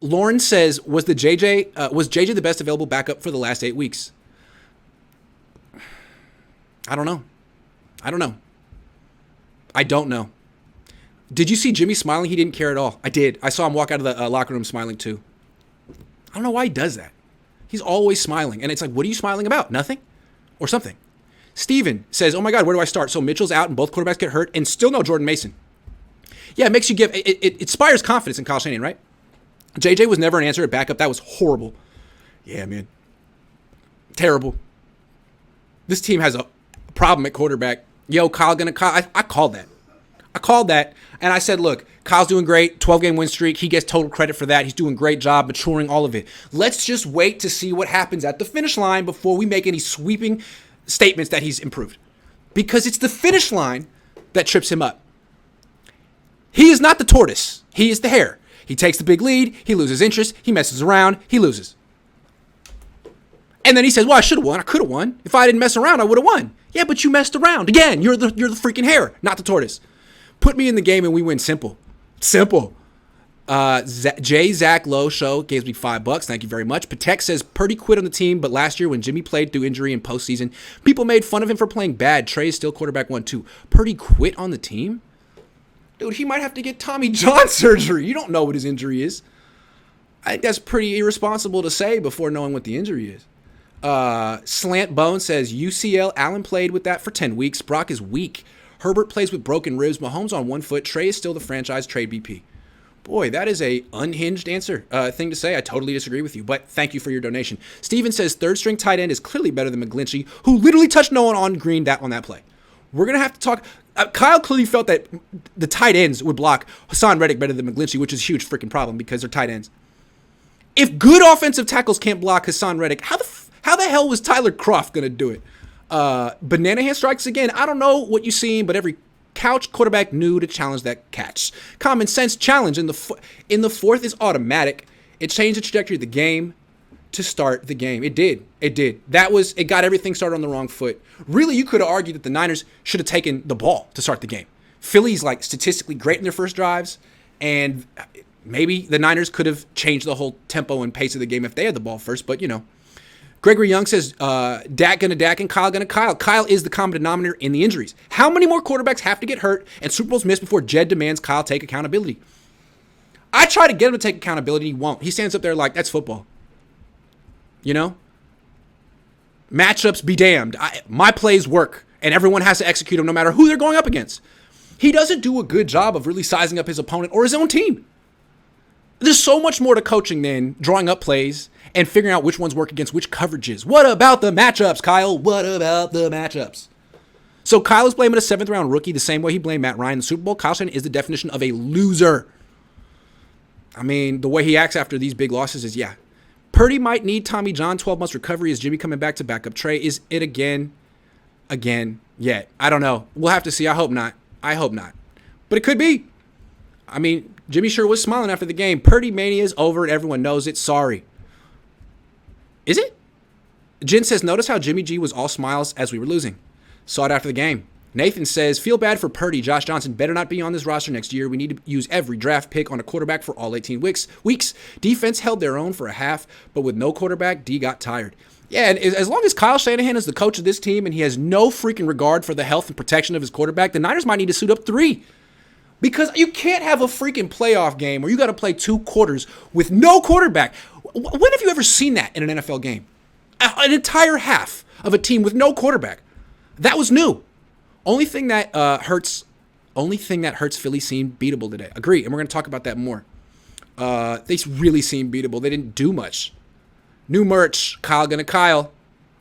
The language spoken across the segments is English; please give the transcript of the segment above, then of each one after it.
Lauren says, was JJ the best available backup for the last 8 weeks? I don't know. I don't know. Did you see Jimmy smiling? He didn't care at all. I did. I saw him walk out of the locker room smiling too. I don't know why he does that. He's always smiling. And it's like, what are you smiling about? Nothing? Or something. Steven says, oh my God, where do I start? So Mitchell's out and both quarterbacks get hurt and still no Jordan Mason. Yeah, it makes you it inspires confidence in Kyle Shanahan, right? JJ was never an answer at backup. That was horrible. Yeah, man. Terrible. This team has a problem at quarterback. Yo, Kyle. I called that. And I said, look, Kyle's doing great. 12-game win streak. He gets total credit for that. He's doing a great job maturing all of it. Let's just wait to see what happens at the finish line before we make any sweeping statements that he's improved. Because it's the finish line that trips him up. He is not the tortoise. He is the hare. He takes the big lead. He loses interest. He messes around. He loses. And then he says, well, I should have won. I could have won. If I didn't mess around, I would have won. Yeah, but you messed around. Again, you're the freaking hare, not the tortoise. Put me in the game and we win. Simple. Zach Lowe Show gave me $5. Thank you very much. Patek says Purdy quit on the team, but last year when Jimmy played through injury in postseason, people made fun of him for playing bad. Trey is still quarterback 1-2. Purdy quit on the team? Dude, he might have to get Tommy John surgery. You don't know what his injury is. I think that's pretty irresponsible to say before knowing what the injury is. Slant Bone says UCL. Allen played with that for 10 weeks. Brock is weak. Herbert plays with broken ribs. Mahomes on 1 foot. Trey is still the franchise trade BP. Boy, that is a unhinged thing to say. I totally disagree with you, but thank you for your donation. Steven says third string tight end is clearly better than McGlinchey, who literally touched no one on green on that play. We're going to have to talk. Kyle clearly felt that the tight ends would block Hassan Reddick better than McGlinchey, which is a huge freaking problem because they're tight ends. If good offensive tackles can't block Hassan Reddick, how the hell was Tyler Kroft going to do it? Banana hand strikes again. I don't know what you've seen, but every couch quarterback knew to challenge that catch. Common sense challenge in the fourth is automatic. It changed the trajectory of the game to start the game. It did. It got everything started on the wrong foot. Really, you could have argued that the Niners should have taken the ball to start the game. Philly's like statistically great in their first drives, and maybe the Niners could have changed the whole tempo and pace of the game if they had the ball first, but you know. Gregory Young says, Dak gonna Dak and Kyle gonna Kyle. Kyle is the common denominator in the injuries. How many more quarterbacks have to get hurt and Super Bowls missed before Jed demands Kyle take accountability? I try to get him to take accountability. He won't. He stands up there like, that's football. You know? Matchups be damned. My plays work, and everyone has to execute them no matter who they're going up against. He doesn't do a good job of really sizing up his opponent or his own team. There's so much more to coaching than drawing up plays and figuring out which ones work against which coverages. What about the matchups, Kyle? What about the matchups? So Kyle is blaming a 7th-round rookie the same way he blamed Matt Ryan in the Super Bowl. Kyle Shanahan is the definition of a loser. I mean, the way he acts after these big losses is, yeah. Purdy might need Tommy John, 12 months recovery. Is Jimmy coming back to backup Trey? Is it again, yet? I don't know. We'll have to see. I hope not. But it could be. I mean, Jimmy sure was smiling after the game. Purdy mania is over and everyone knows it. Sorry. Is it? Jen says, notice how Jimmy G was all smiles as we were losing. Saw it after the game. Nathan says, feel bad for Purdy. Josh Johnson better not be on this roster next year. We need to use every draft pick on a quarterback for all 18 weeks. Defense held their own for a half, but with no quarterback, D got tired. Yeah, and as long as Kyle Shanahan is the coach of this team and he has no freaking regard for the health and protection of his quarterback, the Niners might need to suit up 3. Because you can't have a freaking playoff game where you got to play 2 quarters with no quarterback. When have you ever seen that in an NFL game? An entire half of a team with no quarterback. That was new. Only thing that hurts Philly seemed beatable today. Agree, and we're going to talk about that more. They really seemed beatable. They didn't do much. New merch, Kyle gonna Kyle.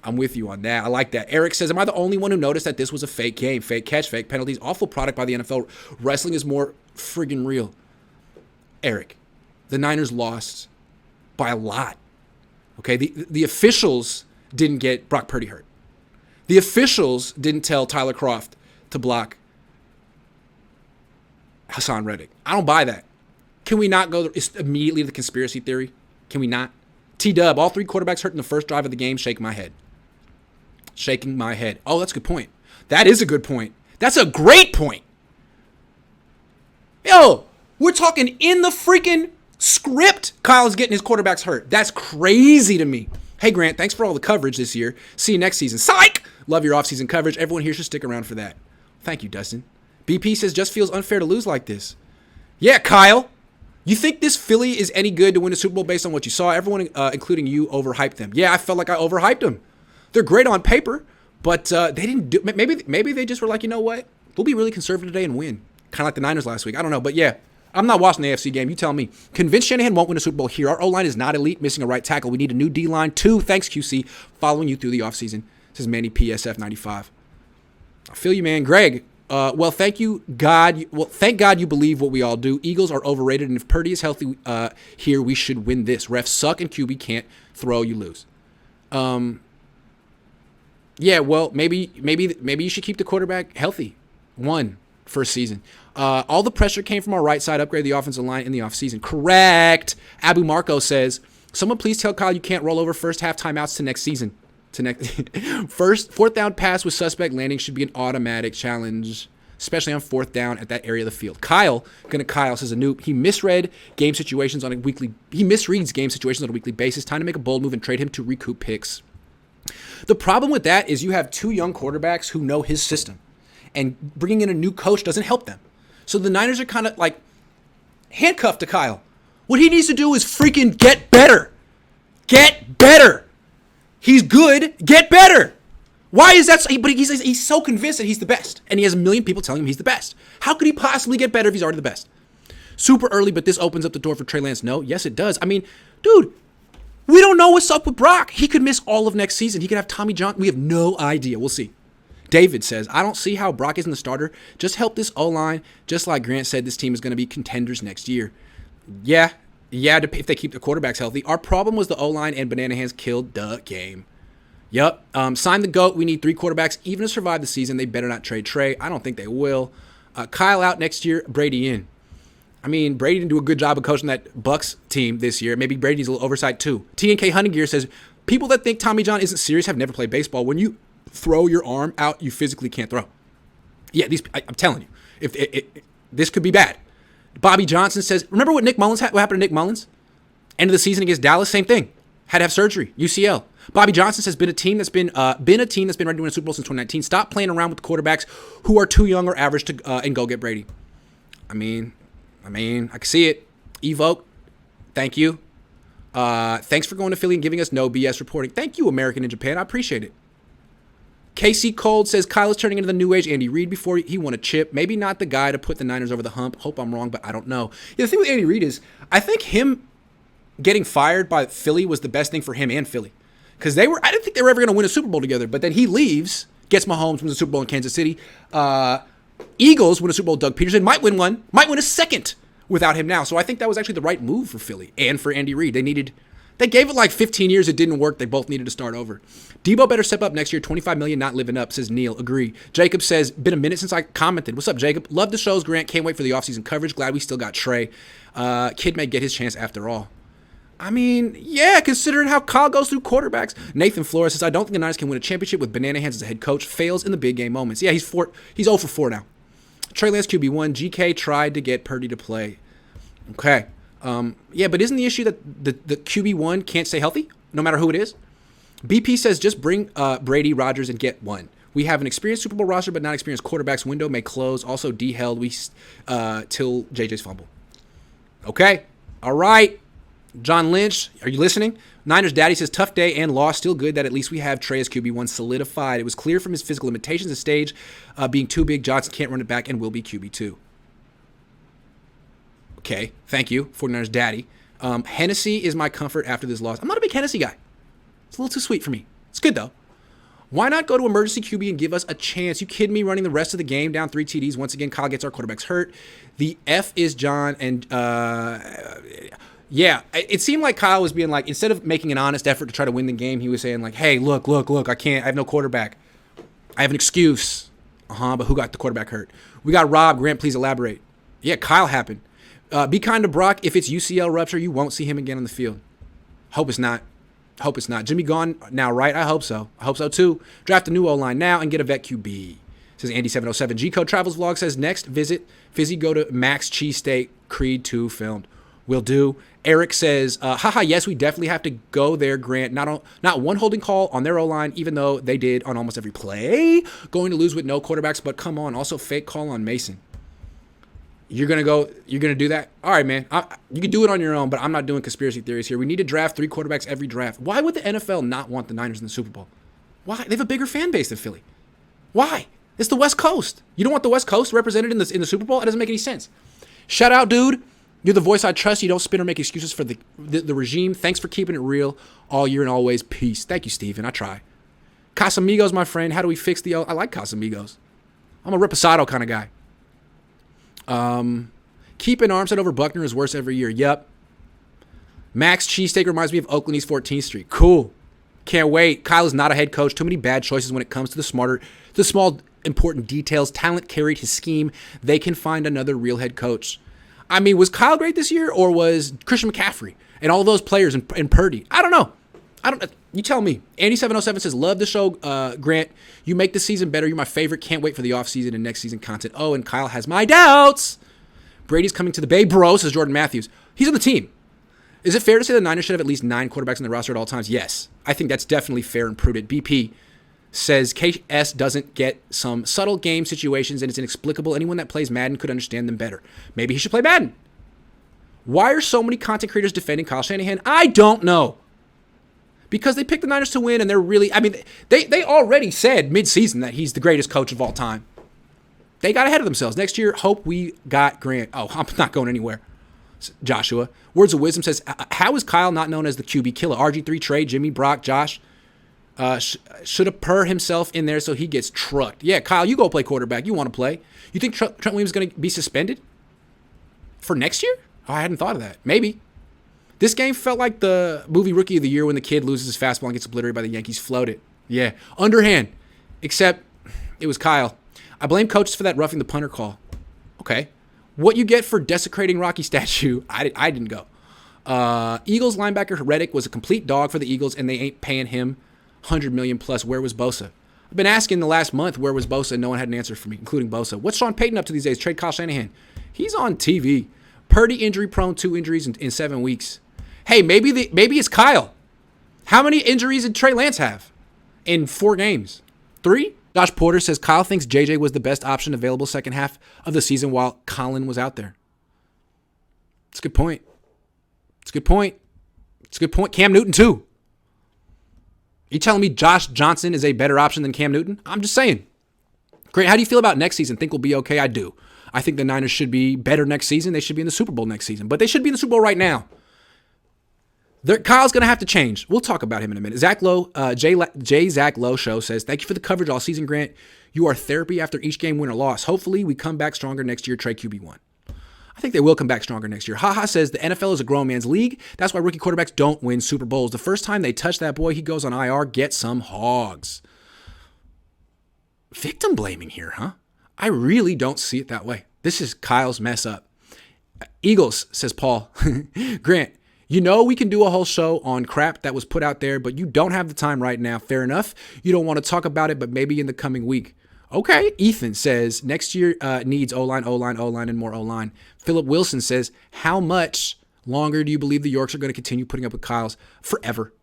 I'm with you on that. I like that. Eric says, am I the only one who noticed that this was a fake game? Fake catch, fake penalties, awful product by the NFL. Wrestling is more friggin' real. Eric, the Niners lost by a lot. Okay, the officials didn't get Brock Purdy hurt. The officials didn't tell Tyler Kroft to block Hassan Reddick. I don't buy that. Can we not go immediately to the conspiracy theory? Can we not? T-Dub, all 3 quarterbacks hurt in the first drive of the game. Shaking my head. Oh, that's a good point. That is a good point. That's a great point. Yo, we're talking in the freaking Script Kyle's getting his quarterbacks hurt. That's crazy to me. Hey, Grant, thanks for all the coverage this year. See you next season. Psych! Love your offseason coverage. Everyone here should stick around for that. Thank you, Dustin. BP says, just feels unfair to lose like this. Yeah, Kyle. You think this Philly is any good to win a Super Bowl based on what you saw? Everyone, including you, overhyped them. Yeah, I felt like I overhyped them. They're great on paper, but they didn't do. Maybe they just were like, you know what? We'll be really conservative today and win. Kind of like the Niners last week. I don't know, but yeah. I'm not watching the AFC game. You tell me. Convinced Shanahan won't win a Super Bowl here. Our O-line is not elite, missing a right tackle. We need a new D-line. 2, thanks, QC. Following you through the offseason. Says Manny PSF 95. I feel you, man. Greg, well, thank you, God. Well, thank God you believe what we all do. Eagles are overrated, and if Purdy is healthy here, we should win this. Refs suck, and QB can't throw. You lose. Yeah, well, maybe you should keep the quarterback healthy. 1 first season. All the pressure came from our right side. Upgrade the offensive line in the offseason. Correct. Abu Marco says, someone please tell Kyle you can't roll over first half timeouts to next season. Fourth down pass with suspect landing should be an automatic challenge, especially on fourth down at that area of the field. Kyle says a noob. He misreads game situations on a weekly basis. Time to make a bold move and trade him to recoup picks. The problem with that is you have 2 young quarterbacks who know his system, and bringing in a new coach doesn't help them. So the Niners are kind of like handcuffed to Kyle. What he needs to do is freaking get better. Get better. He's good. Get better. Why is that? But he's so convinced that he's the best. And he has a million people telling him he's the best. How could he possibly get better if he's already the best? Super early, but this opens up the door for Trey Lance. No, yes, it does. I mean, dude, we don't know what's up with Brock. He could miss all of next season. He could have Tommy John. We have no idea. We'll see. David says, I don't see how Brock isn't the starter. Just help this O-line. Just like Grant said, this team is going to be contenders next year. Yeah, if they keep the quarterbacks healthy. Our problem was the O-line, and Banana Hands killed the game. Yep. Sign the GOAT. We need 3 quarterbacks. Even to survive the season, they better not trade Trey. I don't think they will. Kyle out next year. Brady in. I mean, Brady didn't do a good job of coaching that Bucks team this year. Maybe Brady needs a little oversight too. TNK Hunting Gear says, people that think Tommy John isn't serious have never played baseball. When you throw your arm out, you physically can't throw. Yeah, I'm telling you, if this could be bad. Bobby Johnson says, remember what what happened to Nick Mullins? End of the season against Dallas, same thing. Had to have surgery, UCL. Bobby Johnson says, been a team that's been ready to win a Super Bowl since 2019. Stop playing around with the quarterbacks who are too young or average to and go get Brady. I mean, I can see it. Evoke, thank you. Thanks for going to Philly and giving us no BS reporting. Thank you, American in Japan. I appreciate it. KC Cold says, Kyle is turning into the new age Andy Reid before he won a chip. Maybe not the guy to put the Niners over the hump. Hope I'm wrong, but I don't know. Yeah, the thing with Andy Reid is, I think him getting fired by Philly was the best thing for him and Philly. Because I didn't think they were ever going to win a Super Bowl together, but then he leaves, gets Mahomes, wins a Super Bowl in Kansas City. Eagles win a Super Bowl with Doug Peterson, might win a second without him now. So I think that was actually the right move for Philly and for Andy Reid. They gave it like 15 years. It didn't work. They both needed to start over. Debo better step up next year. $25 million not living up, says Neil. Agree. Jacob says, been a minute since I commented. What's up, Jacob? Love the shows, Grant. Can't wait for the offseason coverage. Glad we still got Trey. Kid may get his chance after all. I mean, yeah, considering how Kyle goes through quarterbacks. Nathan Flores says, I don't think the Niners can win a championship with Banana Hands as a head coach. Fails in the big game moments. Yeah, he's 0 for 4 now. Trey Lance QB1. GK tried to get Purdy to play. Okay. Yeah, but isn't the issue that the QB1 can't stay healthy, no matter who it is? BP says, just bring Brady, Rodgers, and get one. We have an experienced Super Bowl roster, but not experienced quarterbacks. Window may close. Also, D held till JJ's fumble. Okay. All right. John Lynch, are you listening? Niners Daddy says, tough day and loss. Still good that at least we have Trey as QB1 solidified. It was clear from his physical limitations, the stage being too big. Johnson can't run it back and will be QB2. Okay, thank you, 49ers Daddy. Hennessy is my comfort after this loss. I'm not a big Hennessy guy. It's a little too sweet for me. It's good, though. Why not go to emergency QB and give us a chance? You kidding me? Running the rest of the game down 3 TDs. Once again, Kyle gets our quarterbacks hurt. The F is John. And, yeah, it seemed like Kyle was being like, instead of making an honest effort to try to win the game, he was saying like, hey, look, I can't. I have no quarterback. I have an excuse. But who got the quarterback hurt? We got Rob. Grant, please elaborate. Yeah, Kyle happened. Be kind to Brock. If it's UCL rupture, you won't see him again on the field. Hope it's not. Jimmy gone now, right? I hope so. Too. Draft a new O-line now and get a vet QB. Says Andy707. G-Code Travels Vlog says, next visit, Fizzy go to Max Cheesesteak Creed 2 filmed. Will do. Eric says, haha, yes, we definitely have to go there, Grant. Not one holding call on their O-line, even though they did on almost every play. Going to lose with no quarterbacks, but come on. Also, fake call on Mason. You're going to do that? All right, man. You can do it on your own, but I'm not doing conspiracy theories here. We need to draft 3 quarterbacks every draft. Why would the NFL not want the Niners in the Super Bowl? Why? They have a bigger fan base than Philly. Why? It's the West Coast. You don't want the West Coast represented in the Super Bowl? It doesn't make any sense. Shout out, dude. You're the voice I trust. You don't spin or make excuses for the regime. Thanks for keeping it real all year and always. Peace. Thank you, Steven. I try. Casamigos, my friend. How do we fix the... I like Casamigos. I'm a Reposado kind of guy. Keeping Armstead over Buckner is worse every year. Yep. Max Cheesesteak reminds me of Oakland East 14th Street. Cool. Can't wait. Kyle is not a head coach. Too many bad choices when it comes to the small, important details. Talent carried his scheme. They can find another real head coach. I mean, was Kyle great this year, or was Christian McCaffrey and all those players and Purdy? I don't know. You tell me. Andy707 says, love the show, Grant. You make the season better. You're my favorite. Can't wait for the offseason and next season content. Oh, and Kyle has my doubts. Brady's coming to the Bay, bro, says Jordan Matthews. He's on the team. Is it fair to say the Niners should have at least 9 quarterbacks in the roster at all times? Yes. I think that's definitely fair and prudent. BP says KS doesn't get some subtle game situations and it's inexplicable. Anyone that plays Madden could understand them better. Maybe he should play Madden. Why are so many content creators defending Kyle Shanahan? I don't know. Because they picked the Niners to win and they're really, I mean, they already said mid-season that he's the greatest coach of all time. They got ahead of themselves. Next year, hope we got Grant. Oh, I'm not going anywhere. Joshua. Words of Wisdom says, how is Kyle not known as the QB killer? RG3, Trey, Jimmy, Brock, Josh. Should have purr himself in there so he gets trucked. Yeah, Kyle, you go play quarterback. You want to play. You think Trent Williams is going to be suspended for next year? Oh, I hadn't thought of that. Maybe. This game felt like the movie Rookie of the Year when the kid loses his fastball and gets obliterated by the Yankees. Floated. Yeah. Underhand. Except it was Kyle. I blame coaches for that roughing the punter call. Okay. What you get for desecrating Rocky statue, I didn't go. Eagles linebacker Reddick was a complete dog for the Eagles, and they ain't paying him $100 million plus. Where was Bosa? I've been asking the last month, where was Bosa? And no one had an answer for me, including Bosa. What's Sean Payton up to these days? Trade Kyle Shanahan. He's on TV. Purdy injury prone, 2 injuries in 7 weeks. Hey, maybe it's Kyle. How many injuries did Trey Lance have in 4 games? 3? Josh Porter says Kyle thinks JJ was the best option available second half of the season while Colin was out there. It's a good point. It's a good point. It's a good point. Cam Newton, too. You telling me Josh Johnson is a better option than Cam Newton? I'm just saying. Great. How do you feel about next season? Think we'll be okay? I do. I think the Niners should be better next season. They should be in the Super Bowl next season. But they should be in the Super Bowl right now. Kyle's going to have to change. We'll talk about him in a minute. Zach Lowe, Zach Lowe Show says, thank you for the coverage all season, Grant. You are therapy after each game, win or loss. Hopefully we come back stronger next year, Trey QB1. I think they will come back stronger next year. Haha says the NFL is a grown man's league. That's why rookie quarterbacks don't win Super Bowls. The first time they touch that boy, he goes on IR. Get some hogs. Victim blaming here, huh? I really don't see it that way. This is Kyle's mess up. Eagles, says Paul. Grant, you know we can do a whole show on crap that was put out there, but you don't have the time right now. Fair enough. You don't want to talk about it, but maybe in the coming week. Okay. Ethan says next year needs O-line, and more O-line. Philip Wilson says, how much longer do you believe the Yorks are going to continue putting up with Kyle's? Forever.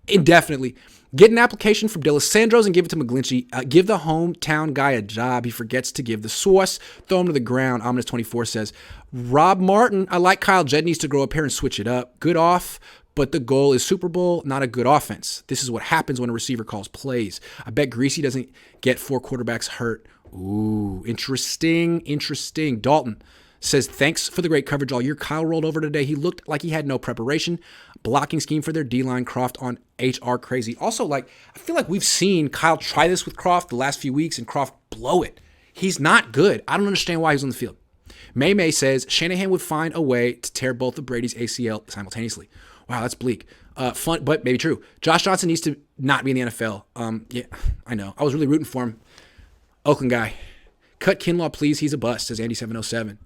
Indefinitely. Get an application from D'Alessandro's and give it to McGlinchey. Give the hometown guy a job. He forgets to give the sauce. Throw him to the ground. Ominous24 says, Rob Martin, I like Kyle. Jed needs to grow up here and switch it up. Good off, but the goal is Super Bowl, not a good offense. This is what happens when a receiver calls plays. I bet Greasy doesn't get 4 quarterbacks hurt. Ooh, interesting. Dalton says, thanks for the great coverage all year. Kyle rolled over today. He looked like he had no preparation. Blocking scheme for their D-line. Croft on HR crazy. Also, I feel like we've seen Kyle try this with Croft the last few weeks and Croft blow it. He's not good. I don't understand why he's on the field. May says, Shanahan would find a way to tear both of Brady's ACL simultaneously. Wow, that's bleak. Fun, but maybe true. Josh Johnson needs to not be in the NFL. Yeah, I know. I was really rooting for him. Oakland guy. Cut Kinlaw, please. He's a bust, says Andy707.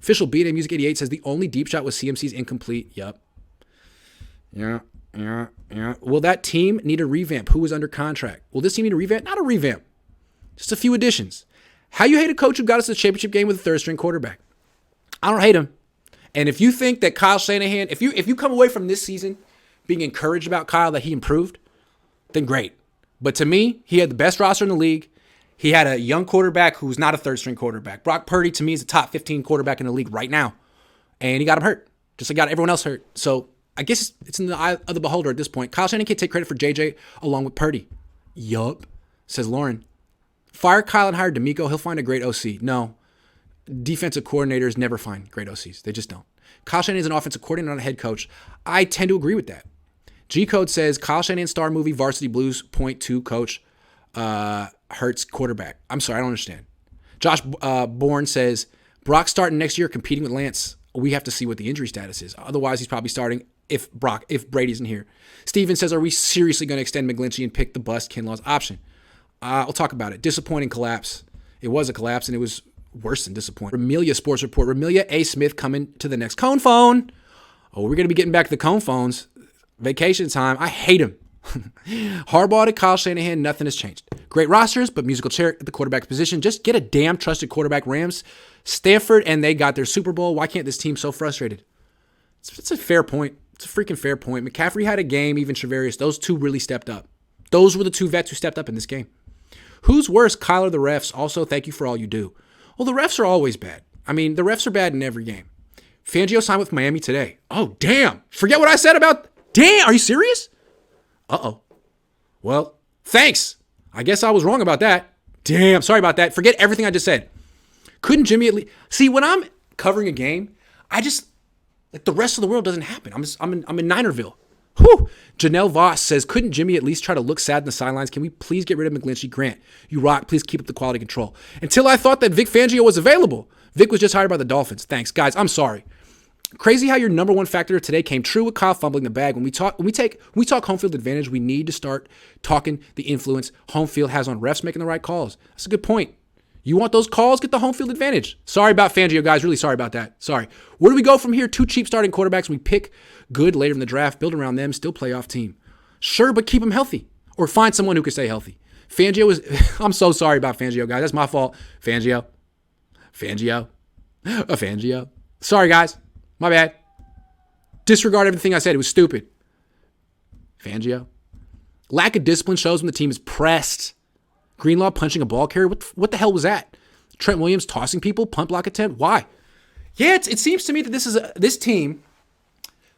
Official B-Day Music 88 says the only deep shot was CMC's incomplete. Yup. Yeah. Will that team need a revamp? Who was under contract? Will this team need a revamp? Not a revamp. Just a few additions. How you hate a coach who got us to the championship game with a third-string quarterback? I don't hate him. And if you think that Kyle Shanahan, if you come away from this season being encouraged about Kyle that he improved, then great. But to me, he had the best roster in the league. He had a young quarterback who's not a third-string quarterback. Brock Purdy, to me, is a top 15 quarterback in the league right now. And he got him hurt, just like got everyone else hurt. So I guess it's in the eye of the beholder at this point. Kyle Shanahan can't take credit for JJ along with Purdy. Yup, says Lauren. Fire Kyle and hire D'Amico. He'll find a great OC. No, defensive coordinators never find great OCs. They just don't. Kyle Shanahan is an offensive coordinator, not a head coach. I tend to agree with that. G-Code says, Kyle Shanahan star movie Varsity Blues, point two, coach Hurts quarterback. I'm sorry, I don't understand. Josh Bourne says, Brock starting next year competing with Lance. We have to see what the injury status is. Otherwise, he's probably starting if Brady isn't here. Steven says, are we seriously going to extend McGlinchey and pick the bust Kinlaw's option? I'll talk about it. Disappointing collapse. It was a collapse, and it was worse than disappointing. Remilia Sports Report. Remilia A. Smith coming to the next Cohn phone. Oh, we're going to be getting back to the Cohn phones. Vacation time. I hate him. Harbaugh to Kyle Shanahan, nothing has changed. Great rosters, but musical chair at the quarterback position. Just get a damn trusted quarterback. Rams, Stanford, and they got their Super Bowl. Why can't this team so frustrated? It's a fair point. It's a freaking fair point. McCaffrey had a game, even Trevarius. Those two really stepped up. Those were the two vets who stepped up in this game. Who's worse, Kyle or the refs? Also, thank you for all you do. Well, the refs are always bad. I mean, the refs are bad in every game. Fangio signed with Miami today. Oh, damn. Forget what I said about... Damn, are you serious? Uh-oh. Well, thanks. I guess I was wrong about that. Damn, sorry about that. Forget everything I just said. Couldn't Jimmy at least... See, when I'm covering a game, I just... Like, the rest of the world doesn't happen. I'm in Ninerville. Whew. Janelle Voss says, couldn't Jimmy at least try to look sad in the sidelines? Can we please get rid of McGlinchey? Grant, you rock. Please keep up the quality control. Until I thought that Vic Fangio was available. Vic was just hired by the Dolphins. Thanks, guys. I'm sorry. Crazy how your number one factor today came true with Kyle fumbling the bag. When we talk home field advantage, we need to start talking the influence home field has on refs making the right calls. That's a good point. You want those calls? Get the home field advantage. Sorry about Fangio, guys. Really sorry about that. Sorry. Where do we go from here? Two cheap starting quarterbacks. We pick good later in the draft, build around them, still playoff team. Sure, but keep them healthy. Or find someone who can stay healthy. Fangio is... I'm so sorry about Fangio, guys. That's my fault. Fangio. Sorry, guys. My bad. Disregard everything I said. It was stupid. Fangio. Lack of discipline shows when the team is pressed. Greenlaw punching a ball carrier. What the hell was that? Trent Williams tossing people. Punt block attempt. Why? Yeah, it seems to me that this team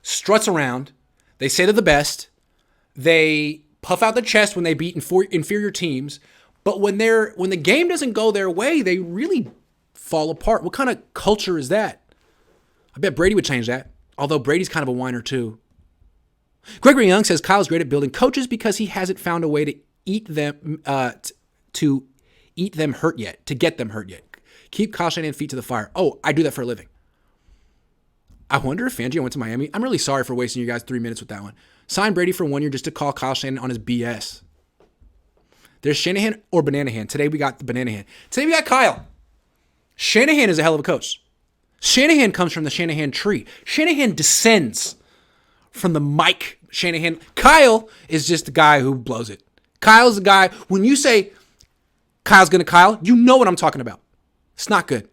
struts around. They say they're the best. They puff out their chest when they beat inferior teams. But when the game doesn't go their way, they really fall apart. What kind of culture is that? I bet Brady would change that. Although Brady's kind of a whiner too. Gregory Young says Kyle's great at building coaches because he hasn't found a way to eat them hurt yet, to get them hurt yet. Keep Kyle Shanahan's feet to the fire. Oh, I do that for a living. I wonder if Fangio went to Miami. I'm really sorry for wasting you guys 3 minutes with that one. Sign Brady for 1 year just to call Kyle Shanahan on his BS. There's Shanahan or Bananahan. Today we got the Bananahan. Today we got Kyle. Shanahan is a hell of a coach. Shanahan comes from the Shanahan tree. Shanahan descends from the Mike Shanahan. Kyle is just the guy who blows it. Kyle's the guy, when you say Kyle's going to Kyle, you know what I'm talking about. It's not good.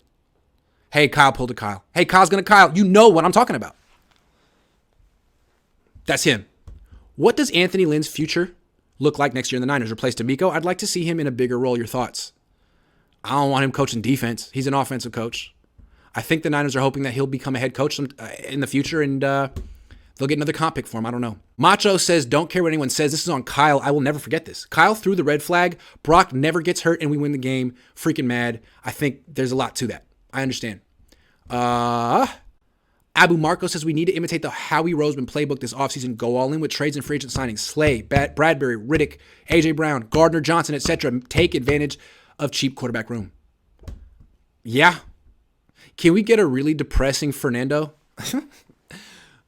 Hey, Kyle pulled a Kyle. Hey, Kyle's going to Kyle. You know what I'm talking about. That's him. What does Anthony Lynn's future look like next year in the Niners? Replace D'Amico? I'd like to see him in a bigger role. Your thoughts? I don't want him coaching defense. He's an offensive coach. I think the Niners are hoping that he'll become a head coach in the future, and they'll get another comp pick for him. I don't know. Macho says, don't care what anyone says. This is on Kyle. I will never forget this. Kyle threw the red flag. Brock never gets hurt, and we win the game. Freaking mad. I think there's a lot to that. I understand. Abu Marco says we need to imitate the Howie Roseman playbook this offseason. Go all in with trades and free agent signings. Slay, Bradbury, Riddick, A.J. Brown, Gardner Johnson, etc. Take advantage of cheap quarterback room. Yeah. Can we get a really depressing Fernando?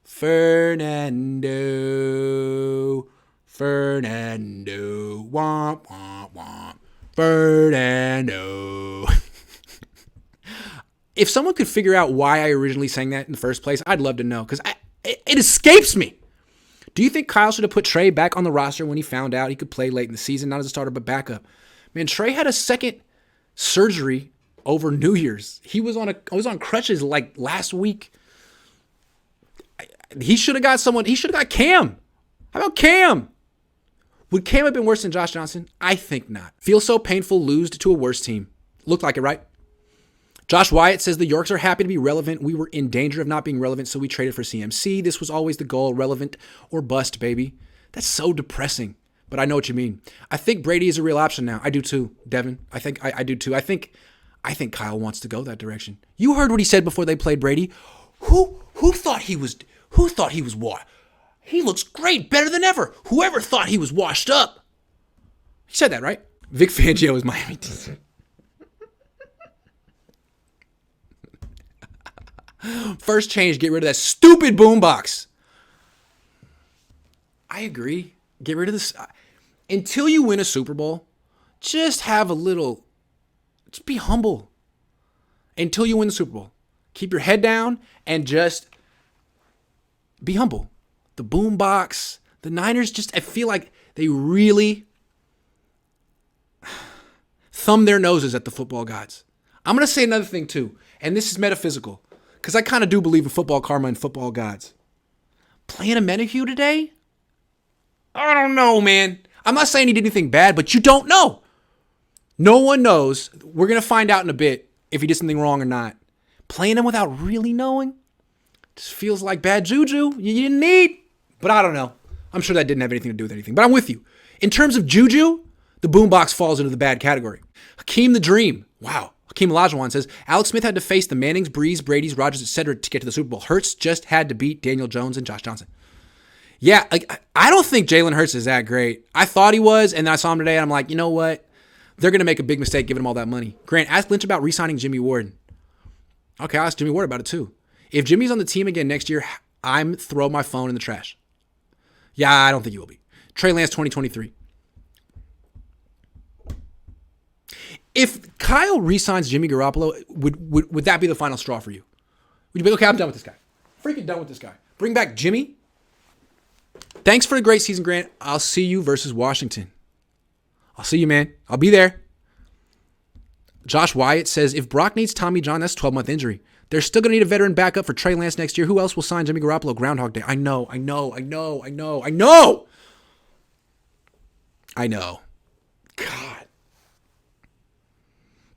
Fernando. Womp, womp, womp. Fernando. If someone could figure out why I originally sang that in the first place, I'd love to know, because it escapes me. Do you think Kyle should have put Trey back on the roster when he found out he could play late in the season, not as a starter but backup? Man, Trey had a second surgery over New Year's. He was on crutches like last week. He should have got someone. He should have got Cam. How about Cam? Would Cam have been worse than Josh Johnson? I think not. Feels so painful, lose to a worse team. Looked like it, right? Josh Wyatt says the Yorks are happy to be relevant. We were in danger of not being relevant, so we traded for CMC. This was always the goal, relevant or bust, baby. That's so depressing, but I know what you mean. I think Brady is a real option now. I do too, Devin. I do too. I think Kyle wants to go that direction. You heard what he said before they played Brady. Who thought he was what? He looks great, better than ever. Whoever thought he was washed up? He said that, right? Vic Fangio is Miami. First change, get rid of that stupid boombox. I agree. Get rid of this. Until you win a Super Bowl, just be humble. Until you win the Super Bowl. Keep your head down and just be humble. The boombox, the Niners I feel like they really thumb their noses at the football gods. I'm going to say another thing too, and this is metaphysical. Because I kind of do believe in football karma and football gods. Playing a Menahue today? I don't know, man. I'm not saying he did anything bad, but you don't know. No one knows. We're going to find out in a bit if he did something wrong or not. Playing him without really knowing just feels like bad juju you didn't need. But I don't know. I'm sure that didn't have anything to do with anything. But I'm with you. In terms of juju, the boombox falls into the bad category. Hakeem the Dream. Wow. Hakeem Olajuwon says, Alex Smith had to face the Mannings, Brees, Brady's, Rodgers, etc. to get to the Super Bowl. Hurts just had to beat Daniel Jones and Josh Johnson. Yeah, I don't think Jalen Hurts is that great. I thought he was, and then I saw him today, and I'm like, you know what? They're going to make a big mistake giving him all that money. Grant, ask Lynch about re-signing Jimmy Ward. Okay, I'll ask Jimmy Ward about it too. If Jimmy's on the team again next year, I'm throw my phone in the trash. Yeah, I don't think he will be. Trey Lance 2023. If Kyle re-signs Jimmy Garoppolo, would that be the final straw for you? Would you be, okay, I'm done with this guy. Freaking done with this guy. Bring back Jimmy. Thanks for a great season, Grant. I'll see you versus Washington. I'll see you, man. I'll be there. Josh Wyatt says, if Brock needs Tommy John, that's a 12-month injury. They're still going to need a veteran backup for Trey Lance next year. Who else will sign Jimmy Garoppolo Groundhog Day? I know. God.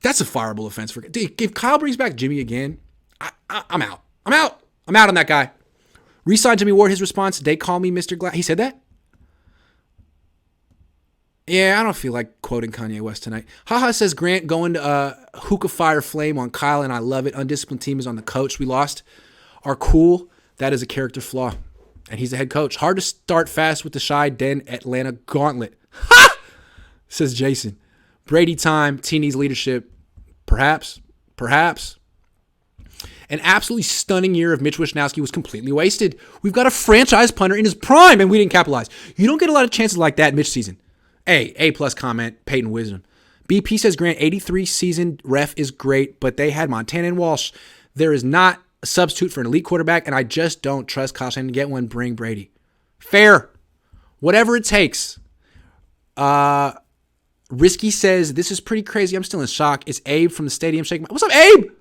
That's a fireable offense. If Kyle brings back Jimmy again, I'm out. I'm out on that guy. Resign Jimmy Ward. His response, they call me Mr. Glass. He said that? Yeah, I don't feel like quoting Kanye West tonight. Haha says Grant going to hookah fire flame on Kyle, and I love it. Undisciplined team is on the coach we lost. Are cool. That is a character flaw. And he's the head coach. Hard to start fast with the shy Den Atlanta gauntlet. Ha! Says Jason. Brady time. T needs leadership. Perhaps. An absolutely stunning year of Mitch Wishnowsky was completely wasted. We've got a franchise punter in his prime, and we didn't capitalize. You don't get a lot of chances like that in Mitch season. A+ comment, Peyton Wisdom. BP says Grant, 83 season ref is great, but they had Montana and Walsh. There is not a substitute for an elite quarterback, and I just don't trust Kyle Shanahan to get one. Bring Brady. Fair. Whatever it takes. Risky says, this is pretty crazy. I'm still in shock. It's Abe from the stadium shaking. What's up, Abe?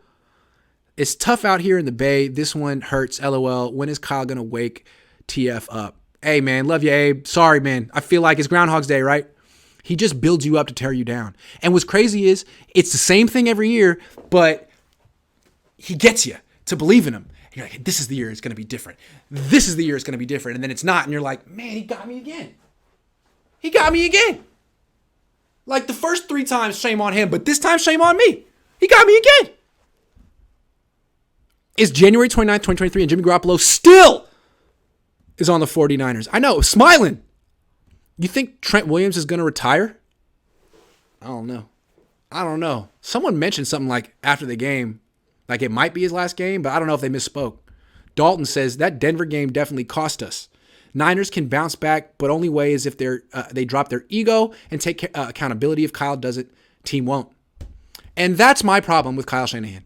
It's tough out here in the Bay. This one hurts. LOL. When is Kyle going to wake TF up? Hey, man. Love you, Abe. Sorry, man. I feel like it's Groundhog's Day, right? He just builds you up to tear you down. And what's crazy is it's the same thing every year, but he gets you to believe in him. And you're like, this is the year it's going to be different. This is the year it's going to be different. And then it's not. And you're like, man, he got me again. Like the first 3 times, shame on him. But this time, shame on me. He got me again. Is January 29th, 2023, and Jimmy Garoppolo still is on the 49ers. I know, smiling. You think Trent Williams is going to retire? I don't know. Someone mentioned something like after the game, like it might be his last game, but I don't know if they misspoke. Dalton says that Denver game definitely cost us. Niners can bounce back, but only way is if they drop their ego and take accountability. If Kyle doesn't, team won't. And that's my problem with Kyle Shanahan.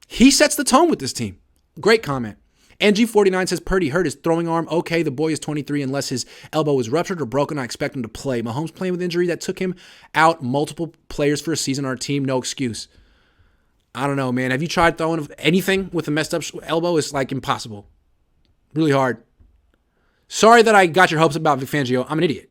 He sets the tone with this team. Great comment. NG49 says Purdy hurt his throwing arm. Okay, the boy is 23 unless his elbow was ruptured or broken. I expect him to play. Mahomes playing with injury that took him out multiple players for a season on our team. No excuse. I don't know, man. Have you tried throwing anything with a messed up elbow? It's like impossible. Really hard. Sorry that I got your hopes about Vic Fangio. I'm an idiot.